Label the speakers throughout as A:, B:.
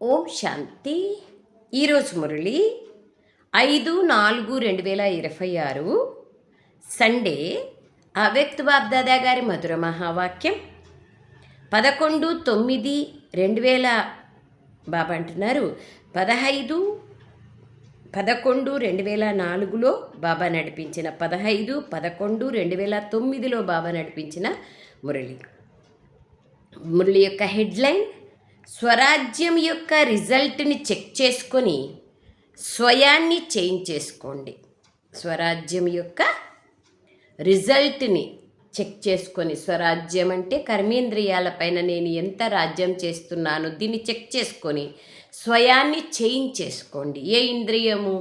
A: ఓం శాంతి. ఈరోజు మురళి 5/4/2026 సండే. అవ్యక్త బాబ్దాదా గారి మధుర మహావాక్యం 11/9/2000. బాబా అంటున్నారు 15/11/2004లో బాబా నడిపించిన 15/11/2009లో బాబా నడిపించిన మురళి. మురళి యొక్క హెడ్లైన్ స్వరాజ్యం యొక్క రిజల్ట్ని చెక్ చేసుకొని స్వయాన్ని చేంజ్ చేసుకోండి. స్వరాజ్యం యొక్క రిజల్ట్ని చెక్ చేసుకొని, స్వరాజ్యం అంటే కర్మేంద్రియాలపైన నేను ఎంత రాజ్యం చేస్తున్నాను దీన్ని చెక్ చేసుకొని స్వయాన్ని చేంజ్ చేసుకోండి. ఏ ఇంద్రియము,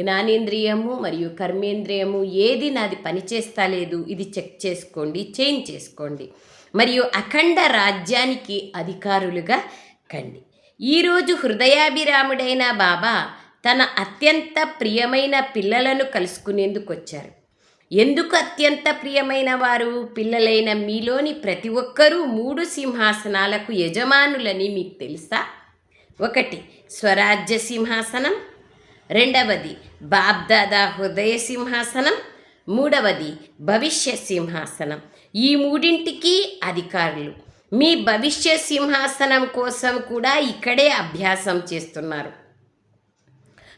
A: జ్ఞానేంద్రియము మరియు కర్మేంద్రియము ఏది నాది పనిచేస్తా లేదు, ఇది చెక్ చేసుకోండి, చేంజ్ చేసుకోండి. మరియు అఖండ రాజ్యానికి అధికారులుగా కండి. ఈరోజు హృదయాభిరాముడైన బాబా తన అత్యంత ప్రియమైన పిల్లలను కలుసుకునేందుకు వచ్చారు. ఎందుకు అత్యంత ప్రియమైన వారు? పిల్లలైన మీలోని ప్రతి ఒక్కరూ 3 సింహాసనాలకు యజమానులని మీకు తెలుసా? 1 స్వరాజ్య సింహాసనం, 2వది బాబ్దాదా హృదయ సింహాసనం, 3వది భవిష్య సింహాసనం. ఈ 3ంటికి అధికారులు. మీ భవిష్య సింహాసనం కోసం కూడా ఇక్కడే అభ్యాసం చేస్తున్నారు.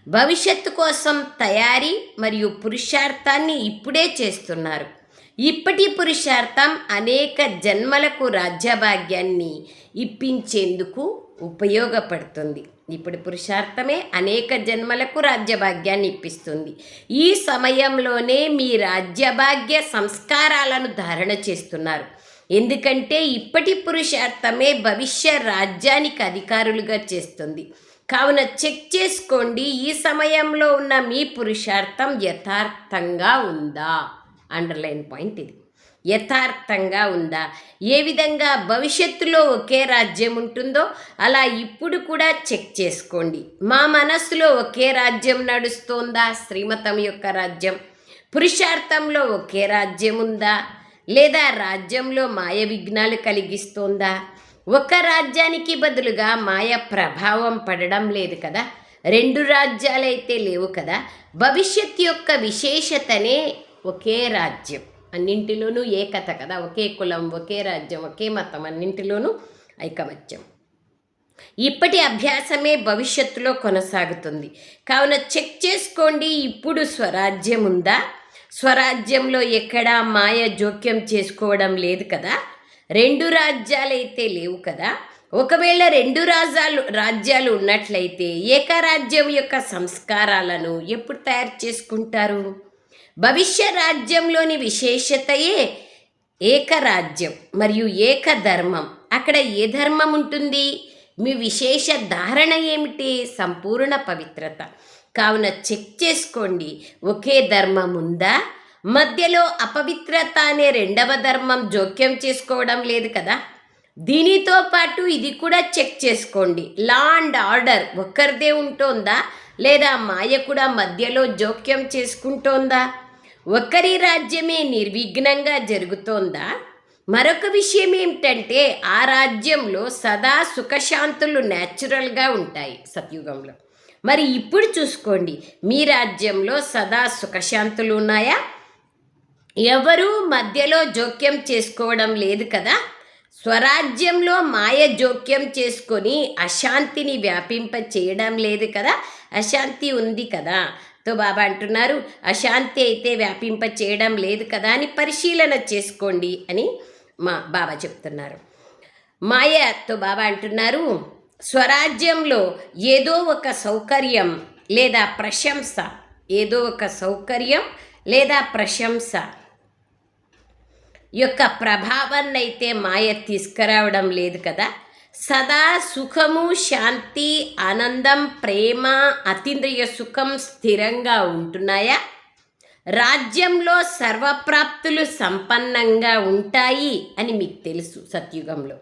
A: భవిష్యత్తు కోసం తయారీ మరియు పురుషార్థాన్ని ఇప్పుడే చేస్తున్నారు. ఇప్పటి పురుషార్థం అనేక జన్మలకు రాజ్యభాగ్యాన్ని ఇప్పించేందుకు ఉపయోగపడుతుంది. ఇప్పుడు పురుషార్థమే అనేక జన్మలకు రాజ్యభాగ్యాన్ని ఇప్పిస్తుంది. ఈ సమయంలోనే మీ రాజ్యభాగ్య సంస్కారాలను ధారణ చేస్తున్నారు. ఎందుకంటే ఇప్పటి పురుషార్థమే భవిష్య రాజ్యానికి అధికారులుగా చేస్తుంది. కావున చెక్ చేసుకోండి, ఈ సమయంలో ఉన్న మీ పురుషార్థం యథార్థంగా ఉందా. అండర్లైన్ పాయింట్ ఇది. యథార్థంగా ఉందా? ఏ విధంగా భవిష్యత్తులో ఒకే రాజ్యం ఉంటుందో అలా ఇప్పుడు కూడా చెక్ చేసుకోండి. మా మనస్సులో ఒకే రాజ్యం నడుస్తోందా? శ్రీమతం యొక్క రాజ్యం. పురుషార్థంలో ఒకే రాజ్యం ఉందా? లేదా రాజ్యంలో మాయ విఘ్నాలు కలిగిస్తోందా? ఒక రాజ్యానికి బదులుగా మాయ ప్రభావం పడడం లేదు కదా. 2 రాజ్యాలైతే లేవు కదా. భవిష్యత్ యొక్క విశేషతనే ఒకే రాజ్యం. అన్నింటిలోనూ ఏకత కదా. ఒకే కులం, ఒకే రాజ్యం, ఒకే మతం, అన్నింటిలోనూ ఐకమత్యం. ఇప్పటి అభ్యాసమే భవిష్యత్తులో కొనసాగుతుంది. కావున చెక్ చేసుకోండి, ఇప్పుడు స్వరాజ్యం ఉందా? స్వరాజ్యంలో ఎక్కడా మాయ జోక్యం చేసుకోవడం లేదు కదా. 2 రాజ్యాలైతే లేవు కదా. ఒకవేళ 2 రాజ్యాలు ఉన్నట్లయితే ఏకరాజ్యం యొక్క సంస్కారాలను ఎప్పుడు తయారు చేసుకుంటారు? భవిష్య రాజ్యంలోని విశేషతయే ఏకరాజ్యం మరియు ఏకధర్మం. అక్కడ ఏ ధర్మం ఉంటుంది? మీ విశేష ధారణ ఏమిటి? సంపూర్ణ పవిత్రత. కావున చెక్ చేసుకోండి, ఒకే ధర్మం ఉందా? మధ్యలో అపవిత్రత అనే 2వ ధర్మం జోక్యం చేసుకోవడం లేదు కదా. దీనితో పాటు ఇది కూడా చెక్ చేసుకోండి, లా అండ్ ఆర్డర్ ఒక్కరిదే ఉంటోందా లేదా మాయ కూడా మధ్యలో జోక్యం చేసుకుంటోందా? ఒకరి రాజ్యమే నిర్విఘ్నంగా జరుగుతోందా? మరొక విషయం ఏమిటంటే ఆ రాజ్యంలో సదా సుఖశాంతులు న్యాచురల్గా ఉంటాయి సత్యుగంలో. మరి ఇప్పుడు చూసుకోండి, మీ రాజ్యంలో సదా సుఖశాంతులు ఉన్నాయా? ఎవరూ మధ్యలో జోక్యం చేసుకోవడం లేదు కదా. స్వరాజ్యంలో మాయ జోక్యం చేసుకొని అశాంతిని వ్యాపింప చేయడం లేదు కదా. అశాంతి ఉంది కదా. తో బాబా అంటున్నారు అశాంతి అయితే వ్యాపింప చేయడం లేదు కదా అని పరిశీలన చేసుకోండి అని బాబా చెప్తున్నారు. మాయతో బాబా అంటున్నారు స్వరాజ్యంలో ఏదో ఒక సౌకర్యం లేదా ప్రశంస, ఏదో ఒక సౌకర్యం లేదా ప్రశంస యొక్క ప్రభావాన్ని అయితే మాయ తీసుకురావడం లేదు కదా. సదా సుఖము, శాంతి, ఆనందం, ప్రేమ, అతీంద్రియ సుఖం స్థిరంగా ఉంటున్నాయా? రాజ్యంలో సర్వప్రాప్తులు సంపన్నంగా ఉంటాయి అని మీకు తెలుసు సత్యుగంలో.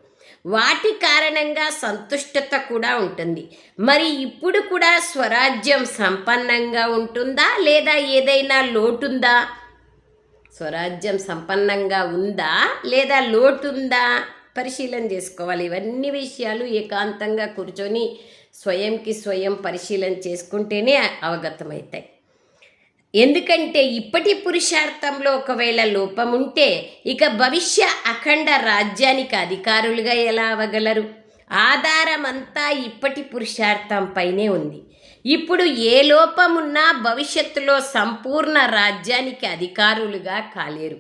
A: వాటి కారణంగా సంతుష్టత కూడా ఉంటుంది. మరి ఇప్పుడు కూడా స్వరాజ్యం సంపన్నంగా ఉంటుందా లేదా ఏదైనా లోటుందా? స్వరాజ్యం సంపన్నంగా ఉందా లేదా లోటుందా? పరిశీలన చేసుకోవాలి. ఇవన్నీ విషయాలు ఏకాంతంగా కూర్చొని స్వయంకి స్వయం పరిశీలన చేసుకుంటేనే అవగతమవుతాయి. ఎందుకంటే ఇప్పటి పురుషార్థంలో ఒకవేళ లోపం ఉంటే ఇక భవిష్య అఖండ రాజ్యానికి అధికారులుగా ఎలా అవ్వగలరు? ఆధారమంతా ఇప్పటి పురుషార్థంపైనే ఉంది. ఇప్పుడు ఏ లోపమున్నా భవిష్యత్తులో సంపూర్ణ రాజ్యానికి అధికారులుగా కాలేరు.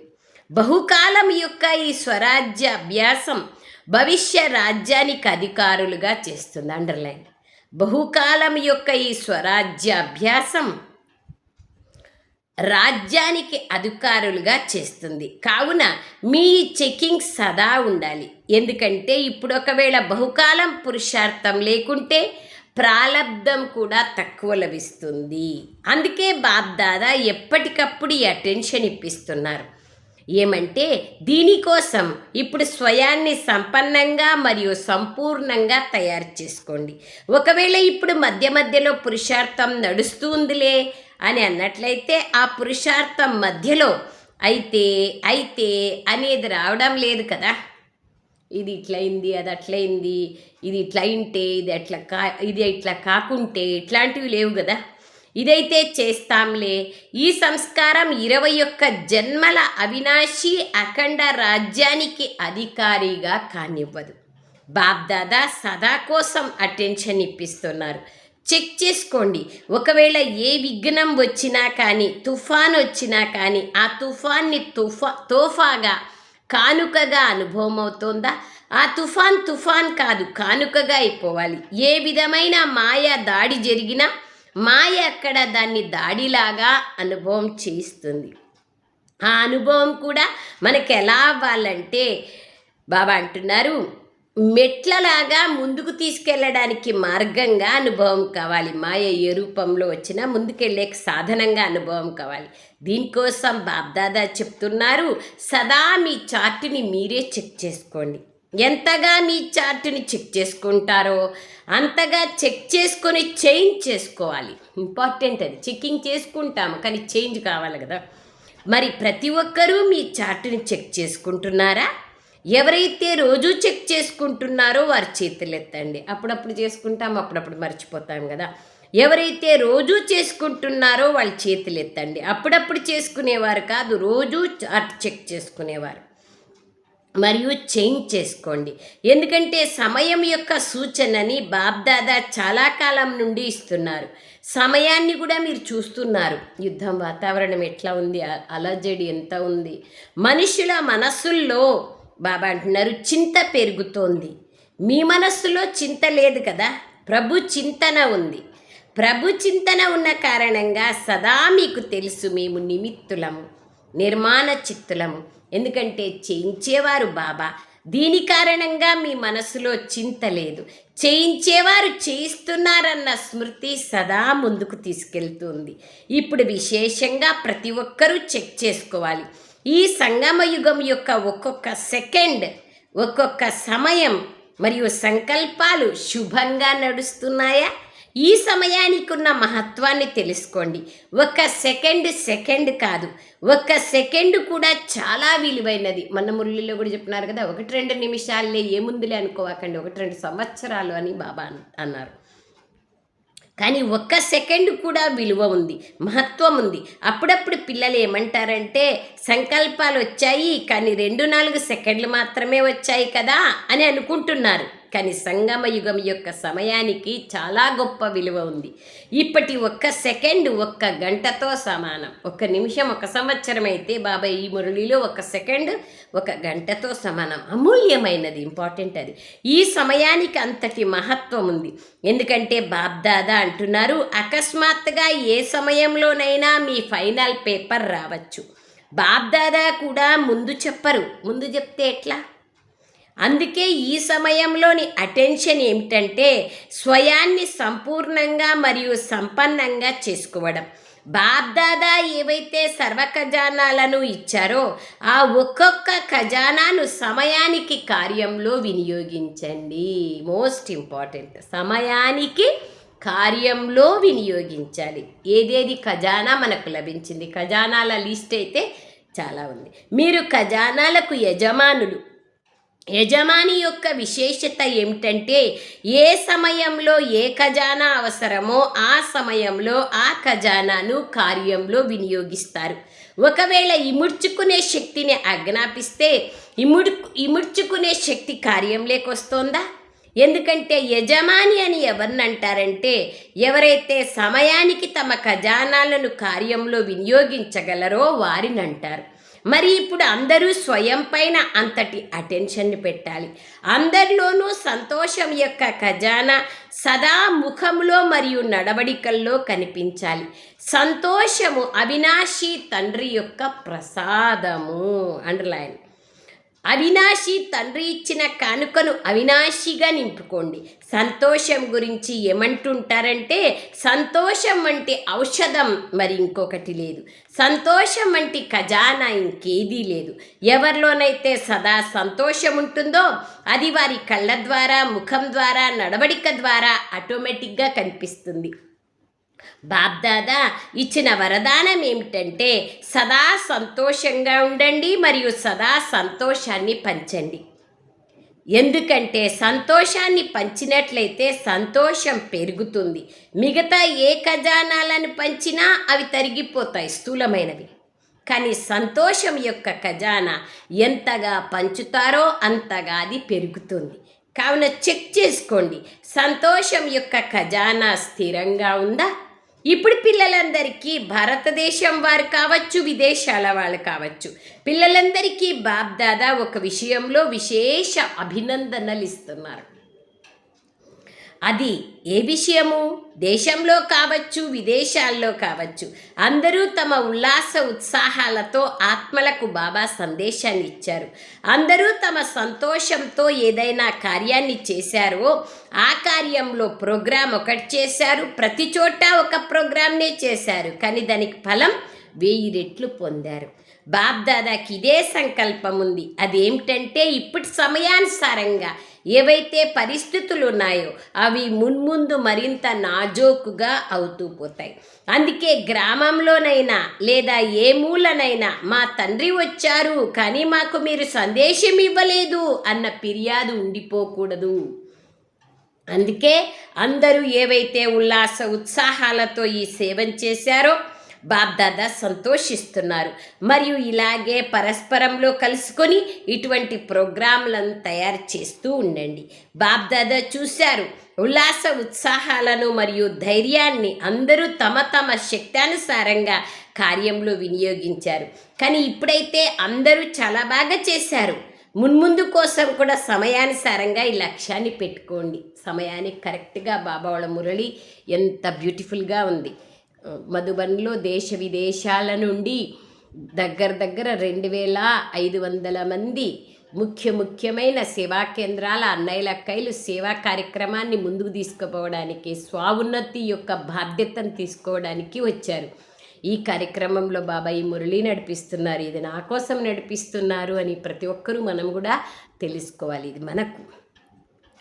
A: బహుకాలం యొక్క ఈ స్వరాజ్య అభ్యాసం భవిష్య రాజ్యానికి అధికారులుగా చేస్తుంది. అండర్లైన్. బహుకాలం యొక్క ఈ స్వరాజ్య అభ్యాసం రాజ్యానికి అధికారులుగా చేస్తుంది. కావున మీ చెకింగ్ సదా ఉండాలి. ఎందుకంటే ఇప్పుడు ఒకవేళ బహుకాలం పురుషార్థం లేకుంటే ప్రాలబ్ధం కూడా తక్కువ లభిస్తుంది. అందుకే బాప్దాదా ఎప్పటికప్పుడు ఈ అటెన్షన్ ఇప్పిస్తున్నారు. ఏమంటే దీనికోసం ఇప్పుడు స్వయాన్ని సంపన్నంగా మరియు సంపూర్ణంగా తయారు చేసుకోండి. ఒకవేళ ఇప్పుడు మధ్య మధ్యలో పురుషార్థం నడుస్తుందిలే అని అన్నట్లయితే ఆ పురుషార్థం మధ్యలో అయితే అనేది రావడం లేదు కదా. ఇది ఇట్లయింది, అది అట్లయింది, ఇది ఇట్లా అయింటే ఇది ఇట్లా కాకుంటే ఇట్లాంటివి లేవు కదా. ఇదైతే చేస్తాంలే. ఈ సంస్కారం 21 జన్మల అవినాశి అఖండ రాజ్యానికి అధికారిగా కానివ్వదు. బాప్దాదా సదా కోసం అటెన్షన్ ఇప్పిస్తున్నారు. చెక్ చేసుకోండి. ఒకవేళ ఏ విఘ్నం వచ్చినా కానీ, తుఫాన్ వచ్చినా కానీ ఆ తుఫాన్ని తోఫాగా కానుకగా అనుభవం అవుతోందా? ఆ తుఫాన్ కాదు, కానుకగా అయిపోవాలి. ఏ విధమైన మాయ దాడి జరిగినా మాయ అక్కడ దాన్ని దాడిలాగా అనుభవం చేయిస్తుంది. ఆ అనుభవం కూడా మనకు ఎలా అవ్వాలంటే బాబా అంటున్నారు, మెట్లలాగా ముందుకు తీసుకెళ్ళడానికి మార్గంగా అనుభవం కావాలి. మాయ ఏ రూపంలో వచ్చినా ముందుకెళ్ళే సాధనంగా అనుభవం కావాలి. దీనికోసం బాప్దాదా చెప్తున్నారు, సదా మీ చార్టుని మీరే చెక్ చేసుకోండి. ఎంతగా మీ చార్టుని చెక్ చేసుకుంటారో అంతగా చెక్ చేసుకొని చేంజ్ చేసుకోవాలి. ఇంపార్టెంట్ అది. చెక్కింగ్ చేసుకుంటాము కానీ చేంజ్ కావాలి కదా. మరి ప్రతి ఒక్కరూ మీ చార్టుని చెక్ చేసుకుంటున్నారా? ఎవరైతే రోజు చెక్ చేసుకుంటున్నారో వారి చేతులు ఎత్తండి. అప్పుడప్పుడు చేసుకుంటాం, అప్పుడప్పుడు మర్చిపోతాం కదా. ఎవరైతే రోజు చేసుకుంటున్నారో వాళ్ళ చేతులు ఎత్తండి. అప్పుడప్పుడు చేసుకునేవారు కాదు, రోజు చార్ట్ చెక్ చేసుకునేవారు. మరియు చేంజ్ చేసుకోండి. ఎందుకంటే సమయం యొక్క సూచనని బాప్దాదా చాలా కాలం నుండి ఇస్తున్నారు. సమయాన్ని కూడా మీరు చూస్తున్నారు. యుద్ధం వాతావరణం ఎట్లా ఉంది, అలజడి ఎంత ఉంది. మనుషుల మనస్సుల్లో బాబా అంటున్నారు చింత పెరుగుతోంది. మీ మనస్సులో చింత లేదు కదా, ప్రభు చింతన ఉంది. ప్రభు చింతన ఉన్న కారణంగా సదా మీకు తెలుసు మేము నిమిత్తులము, నిర్మాణ చిత్తులము. ఎందుకంటే చేయించేవారు బాబా. దీని కారణంగా మీ మనసులో చింత లేదు. చేయించేవారు చేయిస్తున్నారన్న స్మృతి సదా ముందుకు తీసుకెళ్తుంది. ఇప్పుడు విశేషంగా ప్రతి ఒక్కరూ చెక్ చేసుకోవాలి. ఈ సంగమ యుగం యొక్క ఒక్కొక్క సెకండ్, ఒక్కొక్క సమయం మరియు సంకల్పాలు శుభంగా నడుస్తున్నాయా? ఈ సమయానికి ఉన్న మహత్వాన్ని తెలుసుకోండి. ఒక సెకండ్ కాదు, ఒక సెకండ్ కూడా చాలా విలువైనది. మన మురళిలో కూడా చెప్తున్నారు కదా, 1-2 నిమిషాలే ఏముందిలే అనుకోవాకండి, 1-2 సంవత్సరాలు అని బాబా అన్నారు. కానీ 1 సెకండ్ కూడా విలువ ఉంది, మహత్వం ఉంది. అప్పుడప్పుడు పిల్లలు ఏమంటారంటే సంకల్పాలు వచ్చాయి కానీ 2-4 సెకండ్లు మాత్రమే వచ్చాయి కదా అని అనుకుంటున్నారు. కానీ సంగమ యుగం యొక్క సమయానికి చాలా గొప్ప విలువ ఉంది. ఇప్పటి 1 సెకండ్ 1 గంటతో సమానం. 1 నిమిషం 1 సంవత్సరం అయితే బాబా ఈ మురళిలో 1 సెకండ్ 1 గంటతో సమానం. అమూల్యమైనది, ఇంపార్టెంట్ అది. ఈ సమయానికి అంతటి మహత్వం ఉంది. ఎందుకంటే బాప్దాదా అంటున్నారు, అకస్మాత్తుగా ఏ సమయంలోనైనా మీ ఫైనల్ పేపర్ రావచ్చు. బాప్దాదా కూడా ముందు చెప్పరు. ముందు చెప్తే ఎట్లా? అందుకే ఈ సమయంలోని అటెన్షన్ ఏమిటంటే స్వయాన్ని సంపూర్ణంగా మరియు సంపన్నంగా చేసుకోవడం. బాప్దాదా ఏవైతే సర్వ ఖజానాలను ఇచ్చారో ఆ ఒక్కొక్క ఖజానాను సమయానికి కార్యంలో వినియోగించండి. మోస్ట్ ఇంపార్టెంట్, సమయానికి కార్యంలో వినియోగించాలి. ఏదేది ఖజానా మనకు లభించింది, ఖజానాల లిస్ట్ అయితే చాలా ఉంది. మీరు ఖజానాలకు యజమానులు. యజమాని యొక్క విశేషత ఏమిటంటే ఏ సమయంలో ఏ ఖజానా అవసరమో ఆ సమయంలో ఆ ఖజానాను కార్యంలో వినియోగిస్తారు. ఒకవేళ ఇముడ్చుకునే శక్తిని ఆజ్ఞాపిస్తే ఇముడ్చుకునే శక్తి కార్యంలోకి వస్తుందా? ఎందుకంటే యజమాని అని ఎవరిని అంటారంటే ఎవరైతే సమయానికి తమ ఖజానాలను కార్యంలో వినియోగించగలరో వారిని అంటారు. మరి ఇప్పుడు అందరూ స్వయం పైన అంతటి అటెన్షన్ని పెట్టాలి. అందరిలోనూ సంతోషం యొక్క ఖజానా సదా ముఖంలో మరియు నడవడికల్లో కనిపించాలి. సంతోషము అవినాశి తండ్రి యొక్క ప్రసాదము. అండర్లైన్. అవినాశి తండ్రి ఇచ్చిన కానుకను అవినాశిగా నింపుకోండి. సంతోషం గురించి ఏమంటుంటారంటే సంతోషం వంటి ఔషధం మరి ఇంకొకటి లేదు, సంతోషం వంటి ఖజానా ఇంకేదీ లేదు. ఎవరిలోనైతే సదా సంతోషం ఉంటుందో అది వారి కళ్ళ ద్వారా, ముఖం ద్వారా, నడవడిక ద్వారా ఆటోమేటిక్గా కనిపిస్తుంది. బాప్దాదా ఇచ్చిన వరదానం ఏమిటంటే సదా సంతోషంగా ఉండండి మరియు సదా సంతోషాన్ని పంచండి. ఎందుకంటే సంతోషాన్ని పంచినట్లయితే సంతోషం పెరుగుతుంది. మిగతా ఏ ఖజానాలను పంచినా అవి తరిగిపోతాయి, స్థూలమైనవి. కానీ సంతోషం యొక్క ఖజానా ఎంతగా పంచుతారో అంతగా అది పెరుగుతుంది. కావున చెక్ చేసుకోండి, సంతోషం యొక్క ఖజానా స్థిరంగా ఉందా? ఇప్పుడు పిల్లలందరికీ, భారతదేశం వారు కావచ్చు, విదేశాల వాళ్ళు కావచ్చు, పిల్లలందరికీ బాప్దాదా ఒక విషయంలో విశేష అభినందనలు ఇస్తున్నారు. అది ఏ విషయము? దేశంలో కావచ్చు, విదేశాల్లో కావచ్చు, అందరూ తమ ఉల్లాస ఉత్సాహాలతో ఆత్మలకు బాబా సందేశాన్ని ఇచ్చారు. అందరూ తమ సంతోషంతో ఏదైనా కార్యాన్ని చేశారో ఆ కార్యంలో ప్రోగ్రాం ఒకటి చేశారు, ప్రతి చోట ఒక ప్రోగ్రాంనే చేశారు, కానీ దానికి ఫలం 1000 రెట్లు పొందారు. బాప్దాదాకి ఇదే సంకల్పం ఉంది. అదేమిటంటే ఇప్పటి సమయానుసారంగా ఏవైతే పరిస్థితులు ఉన్నాయో అవి మున్ముందు మరింత నాజోకుగా అవుతూ పోతాయి. అందుకే గ్రామంలోనైనా లేదా ఏ మూలనైనా మా తండ్రి వచ్చారు కానీ మాకు మీరు సందేశం ఇవ్వలేదు అన్న ఫిర్యాదు ఉండిపోకూడదు. అందుకే అందరూ ఏవైతే ఉల్లాస ఉత్సాహాలతో ఈ సేవను చేశారో బాప్దాదా సంతోషిస్తున్నారు. మరియు ఇలాగే పరస్పరంలో కలుసుకొని ఇటువంటి ప్రోగ్రాంలను తయారు చేస్తూ ఉండండి. బాప్దాదా చూశారు ఉల్లాస ఉత్సాహాలను మరియు ధైర్యాన్ని అందరూ తమ తమ శక్తానుసారంగా కార్యంలో వినియోగించారు. కానీ ఇప్పుడైతే అందరూ చాలా బాగా చేశారు. మున్ముందు కోసం కూడా సమయానుసారంగా ఈ లక్ష్యాన్ని పెట్టుకోండి. సమయానికి కరెక్ట్గా బాబా వాళ్ళ మురళి ఎంత బ్యూటిఫుల్గా ఉంది. మధుబన్లో దేశ విదేశాల నుండి దగ్గర 2500 మంది ముఖ్యమైన సేవా కేంద్రాల అన్నయ్యల అక్కయ్యలు సేవా కార్యక్రమాన్ని ముందుకు తీసుకుపోవడానికి, స్వావున్నతి యొక్క బాధ్యతను తీసుకోవడానికి వచ్చారు. ఈ కార్యక్రమంలో బాబా ఈ మురళి నడిపిస్తున్నారు, ఇది నా కోసం నడిపిస్తున్నారు అని ప్రతి ఒక్కరూ మనం కూడా తెలుసుకోవాలి. ఇది మనకు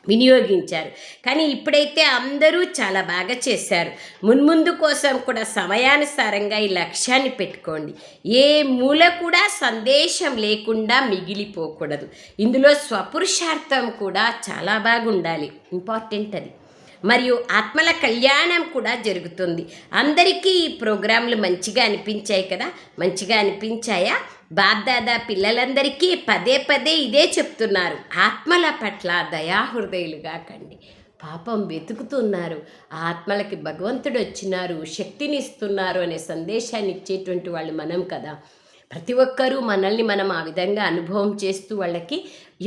A: వినియోగించారు. కానీ ఇప్పుడైతే అందరూ చాలా బాగా చేశారు. మున్ముందు కోసం కూడా సమయానుసారంగా ఈ లక్ష్యాన్ని పెట్టుకోండి. ఏ మూల కూడా సందేశం లేకుండా మిగిలిపోకూడదు. ఇందులో స్వపురుషార్థం కూడా చాలా బాగుండాలి, ఇంపార్టెంట్ అది. మరియు ఆత్మల కళ్యాణం కూడా జరుగుతుంది. అందరికీ ఈ ప్రోగ్రాంలు మంచిగా అనిపించాయి కదా? మంచిగా అనిపించాయా? బాప్దాదా పిల్లలందరికీ పదే ఇదే చెప్తున్నారు, ఆత్మల పట్ల దయాహృదయులుగా కండి. పాపం వెతుకుతున్నారు, ఆత్మలకి భగవంతుడు వచ్చినారు, శక్తిని ఇస్తున్నారు అనే సందేశాన్ని ఇచ్చేటువంటి వాళ్ళు మనం కదా. ప్రతి ఒక్కరూ మనల్ని మనం ఆ విధంగా అనుభవం చేస్తూ వాళ్ళకి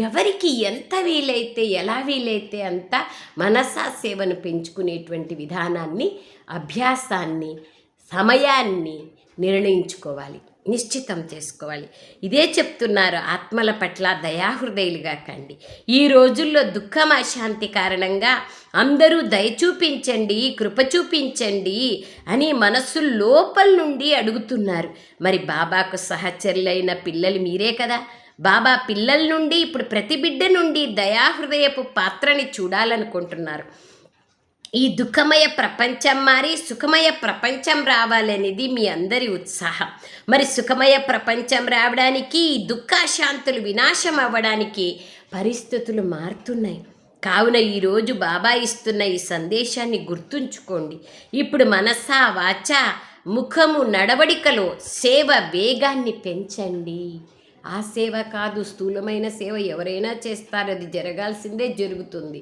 A: ఎవరికి ఎంత వీలైతే ఎలా వీలైతే అంత మనసా సేవను పెంచుకునేటువంటి విధానాన్ని, అభ్యాసాన్ని, సమయాన్ని నిర్ణయించుకోవాలి, నిశ్చితం చేసుకోవాలి. ఇదే చెప్తున్నారు, ఆత్మల పట్ల దయాహృదయులుగా కండి. ఈ రోజుల్లో దుఃఖం అశాంతి కారణంగా అందరూ దయ చూపించండి, కృప చూపించండి అని మనస్సు లోపల నుండి అడుగుతున్నారు. మరి బాబాకు సహచరులైన పిల్లలు మీరే కదా. బాబా పిల్లల నుండి ఇప్పుడు ప్రతి బిడ్డ నుండి దయాహృదయపు పాత్రని చూడాలనుకుంటున్నారు. ఈ దుఃఖమయ ప్రపంచం మారి సుఖమయ ప్రపంచం రావాలనేది మీ అందరి ఉత్సాహం. మరి సుఖమయ ప్రపంచం రావడానికి, దుఃఖాశాంతులు వినాశం అవ్వడానికి పరిస్థితులు మారుతున్నాయి. కావున ఈరోజు బాబా ఇస్తున్న ఈ సందేశాన్ని గుర్తుంచుకోండి. ఇప్పుడు మనసా వాచ ముఖము నడవడికలో సేవ వేగాన్ని పెంచండి. ఆ సేవ కాదు, స్థూలమైన సేవ ఎవరైనా చేస్తారు, అది జరగాల్సిందే జరుగుతుంది.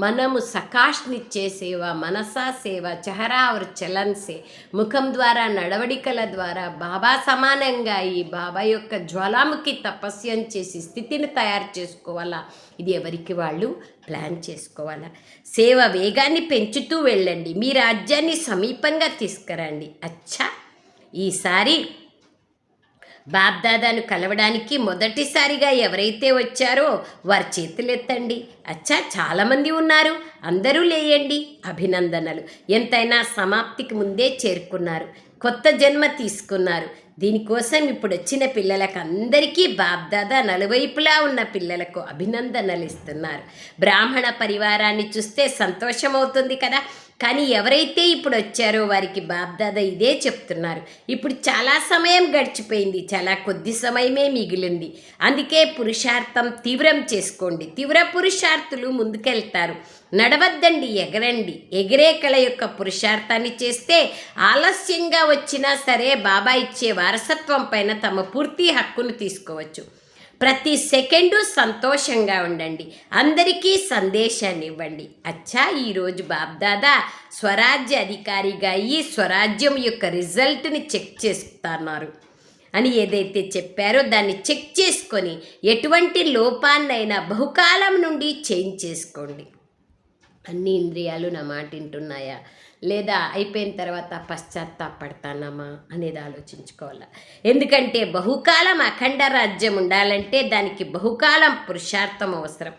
A: మనము సకాష్నిచ్చే సేవ, మనసా సేవ, చెహరా और చలన్ సే, ముఖం ద్వారా నడవడికల ద్వారా బాబా సమానంగా ఈ బాబా యొక్క జ్వాలాముఖి తపస్యం చేసి స్థితిని తయారు చేసుకోవాలా. ఇది ఎవరికి వాళ్ళు ప్లాన్ చేసుకోవాలా. సేవ వేగాన్ని పెంచుతూ వెళ్ళండి, మీ రాజ్యాన్ని సమీపంగా తీసుకురండి. అచ్చా, ఈసారి బాబ్దాదాను కలవడానికి మొదటిసారిగా ఎవరైతే వచ్చారో వారి చేతులెత్తండి. అచ్చా, చాలామంది ఉన్నారు, అందరూ లేయండి. అభినందనలు. ఎంతైనా సమాప్తికి ముందే చేరుకున్నారు, కొత్త జన్మ తీసుకున్నారు. దీనికోసం ఇప్పుడు వచ్చిన పిల్లలకు అందరికీ బాబ్దాదా నలువైపులా ఉన్న పిల్లలకు అభినందనలు ఇస్తున్నారు. బ్రాహ్మణ పరివారాన్ని చూస్తే సంతోషమవుతుంది కదా. కానీ ఎవరైతే ఇప్పుడు వచ్చారో వారికి బాబ్దాదా ఇదే చెప్తున్నారు. ఇప్పుడు చాలా సమయం గడిచిపోయింది, చాలా కొద్ది సమయమే మిగిలింది. అందుకే పురుషార్థం తీవ్రం చేసుకోండి. తీవ్ర పురుషార్థులు ముందుకెళ్తారు. నడవద్దండి, ఎగరండి. ఎగిరే కళ యొక్క పురుషార్థాన్ని చేస్తే ఆలస్యంగా వచ్చినా సరే బాబా ఇచ్చే వారసత్వం పైన తమ పూర్తి హక్కును తీసుకోవచ్చు. ప్రతి సెకండు సంతోషంగా ఉండండి, అందరికీ సందేశాన్ని ఇవ్వండి. అచ్చా, ఈరోజు బాబ్దాదా స్వరాజ్య అధికారిగా అయ్యి స్వరాజ్యం యొక్క రిజల్ట్ని చెక్ చేస్తున్నారు అని ఏదైతే చెప్పారో దాన్ని చెక్ చేసుకొని ఎటువంటి లోపాన్నైనా బహుకాలం నుండి చేంజ్ చేసుకోండి. అన్ని ఇంద్రియాలు నా మాట వింటున్నాయా లేదా, అయిపోయిన తర్వాత పశ్చాత్తాపడతానమ్మా అనేది ఆలోచించుకోవాలి. ఎందుకంటే బహుకాలం అఖండ రాజ్యం ఉండాలంటే దానికి బహుకాలం పురుషార్థం అవసరం.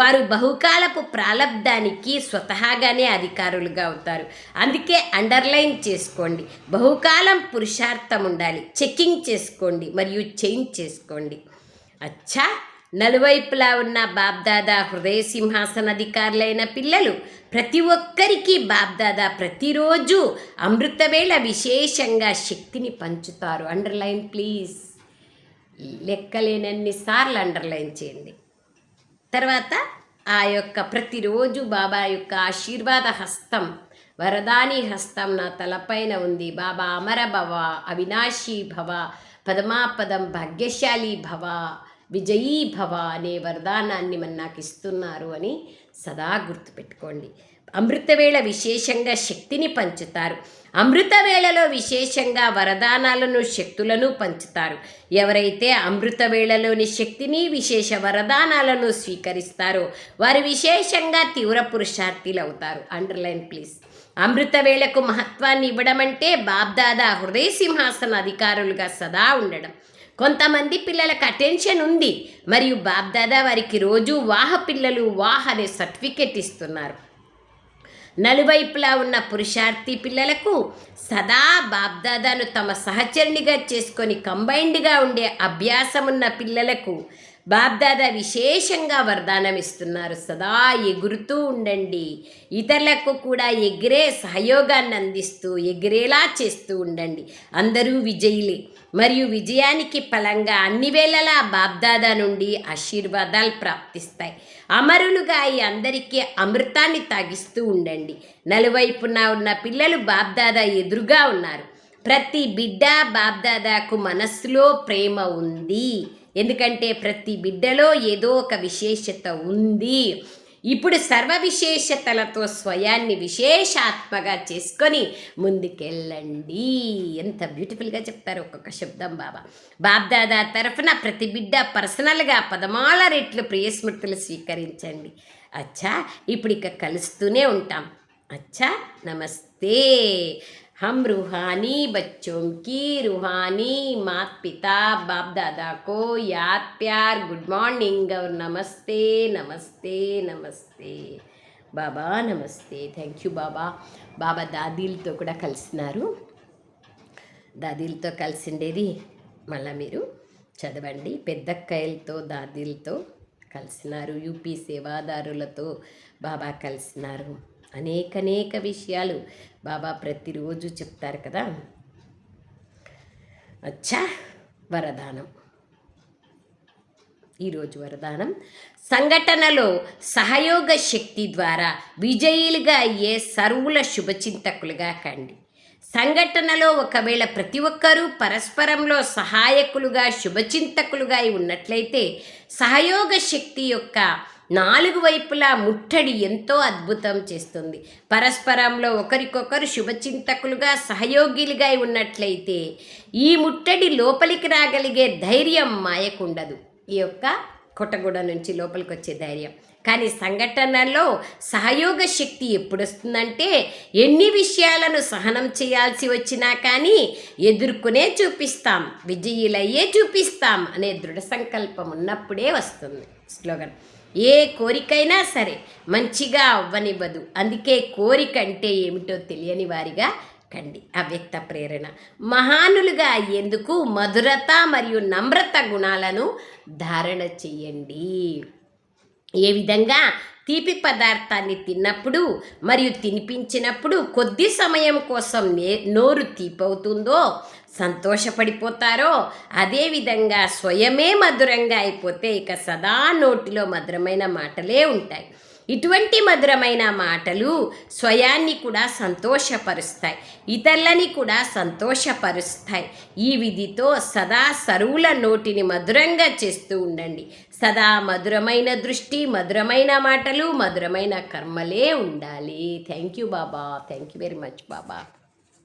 A: వారు బహుకాలపు ప్రాలబ్ధానికి స్వతహాగానే అధికారులుగా అవుతారు. అందుకే అండర్లైన్ చేసుకోండి, బహుకాలం పురుషార్థం ఉండాలి. చెకింగ్ చేసుకోండి మరియు చేంజ్ చేసుకోండి. అచ్చా, నలువైపులా ఉన్న బాబ్దాదా హృదయ సింహాసన అధికారులైన పిల్లలు ప్రతి ఒక్కరికి బాబ్దాదా ప్రతిరోజు అమృతవేళ విశేషంగా శక్తిని పంచుతారు. అండర్లైన్ ప్లీజ్, లెక్కలేనన్ని సార్లు అండర్లైన్ చేయండి. తర్వాత ఆ యొక్క ప్రతిరోజు బాబా యొక్క ఆశీర్వాద హస్తం, వరదాని హస్తం నా తలపైన ఉంది. బాబా అమర భవ, అవినాశీ భవ, పదమాపదం భాగ్యశాలి భవ, విజయీ భవ అనే వరదానాన్ని నాకు ఇస్తున్నారు అని సదా గుర్తుపెట్టుకోండి. అమృతవేళ విశేషంగా శక్తిని పంచుతారు. అమృతవేళలో విశేషంగా వరదానాలను, శక్తులను పంచుతారు. ఎవరైతే అమృతవేళలోని శక్తిని, విశేష వరదానాలను స్వీకరిస్తారో వారు విశేషంగా తీవ్ర పురుషార్థులు అవుతారు. Underline please. అమృతవేళకు మహత్వాన్ని ఇవ్వడం అంటే బాబ్దాదా హృదయ సింహాసన అధికారులుగా సదా ఉండడం. కొంతమంది పిల్లలకు అటెన్షన్ ఉంది మరియు బాబ్దాదా వారికి రోజు వాహ పిల్లలు వాహ్ అనే సర్టిఫికెట్ ఇస్తున్నారు. నలువైపులా ఉన్న పురుషార్థి పిల్లలకు సదా బాబ్దాదాను తమ సహచరునిగా చేసుకొని కంబైన్డ్గా ఉండే అభ్యాసం ఉన్న పిల్లలకు బాబ్దాదా విశేషంగా వరదానం ఇస్తున్నారు. సదా ఎగురుతూ ఉండండి, ఇతరులకు కూడా ఎగిరే సహయోగాన్ని అందిస్తూ ఎగిరేలా చేస్తూ ఉండండి. అందరూ విజయులే మరియు విజయానికి ఫలంగా అన్ని వేళలా బాబ్దాదా నుండి ఆశీర్వాదాలు ప్రాప్తిస్తాయి. అమరులుగా ఈ అందరికీ అమృతాన్ని తాగిస్తూ ఉండండి. నలువైపున ఉన్న పిల్లలు బాబ్దాదా ఎదురుగా ఉన్నారు. ప్రతి బిడ్డ బాబ్దాదాకు మనస్సులో ప్రేమ ఉంది. ఎందుకంటే ప్రతి బిడ్డలో ఏదో ఒక విశేషత ఉంది. ఇప్పుడు సర్వ విశేషతలతో స్వయాన్ని విశేషాత్మగా చేసుకొని ముందుకెళ్ళండి. ఎంత బ్యూటిఫుల్గా చెప్తారు ఒక్కొక్క శబ్దం బాబా. బాబ్దాదా తరఫున ప్రతి బిడ్డ పర్సనల్గా 14 రెట్లు ప్రియస్మృతులు స్వీకరించండి. అచ్చా, ఇప్పుడు ఇక కలుస్తూనే ఉంటాం. अच्छा, नमस्ते। हम रूहानी बच्चों की रूहानी माता पिता बाप दादा को याद प्यार गुड मॉर्निंग और नमस्ते नमस्ते नमस्ते బాబా నమస్తే. థ్యాంక్ యూ బాబా. బాబా దాదీలతో కూడా కలిసినారు. దాదీలతో కలిసిండేది మళ్ళీ మీరు చదవండి. పెద్దక్కయ్యలతో దాదీలతో కలిసినారు. యూపీ సేవాదారులతో బాబా కలిసినారు. అనేక విషయాలు బాబా ప్రతిరోజు చెప్తారు కదా. అచ్చా, వరదానం. ఈరోజు వరదానం: సంఘటనలో సహయోగ శక్తి ద్వారా విజయులుగా అయ్యే సర్వుల శుభచింతకులుగా కండి. సంఘటనలో ఒకవేళ ప్రతి ఒక్కరూ పరస్పరంలో సహాయకులుగా శుభచింతకులుగా ఉన్నట్లయితే సహయోగ శక్తి యొక్క 4 వైపులా ముట్టడి ఎంతో అద్భుతం చేస్తుంది. పరస్పరంలో ఒకరికొకరు శుభచింతకులుగా సహయోగిలుగా ఉన్నట్లయితే ఈ ముట్టడి లోపలికి రాగలిగే ధైర్యం మాయకుండదు. ఈ యొక్క కొట్టగూడ నుంచి లోపలికి వచ్చే ధైర్యం. కానీ సంఘటనలో సహయోగ శక్తి ఎప్పుడు వస్తుందంటే ఎన్ని విషయాలను సహనం చేయాల్సి వచ్చినా కానీ ఎదుర్కొనే చూపిస్తాం, విజయులయ్యే చూపిస్తాం అనే దృఢ సంకల్పం ఉన్నప్పుడే వస్తుంది. స్లోగన్: ఏ కోరికైనా సరే మంచిగా అవ్వనివ్వదు, అందుకే కోరిక అంటే ఏమిటో తెలియని వారిగా కండి. అవ్యక్త ప్రేరణ: మహానులుగా అయ్యేందుకు మధురత మరియు నమ్రత గుణాలను ధారణ చెయ్యండి. ఏ విధంగా తీపి పదార్థాన్ని తిన్నప్పుడు మరియు తినిపించినప్పుడు కొద్ది సమయం కోసం నోరు తీపవుతుందో సంతోషపడిపోతారో, అదేవిధంగా స్వయమే మధురంగా అయిపోతే ఇక సదా నోటిలో మధురమైన మాటలే ఉంటాయి. ఇటువంటి మధురమైన మాటలు స్వయాన్ని కూడా సంతోషపరుస్తాయి, ఇతరులని కూడా సంతోషపరుస్తాయి. ఈ విధితో సదా సరువుల నోటిని మధురంగా చేస్తూ ఉండండి. సదా మధురమైన దృష్టి, మధురమైన మాటలు, మధురమైన కర్మలే ఉండాలి. Thank you Baba. Thank you very much Baba.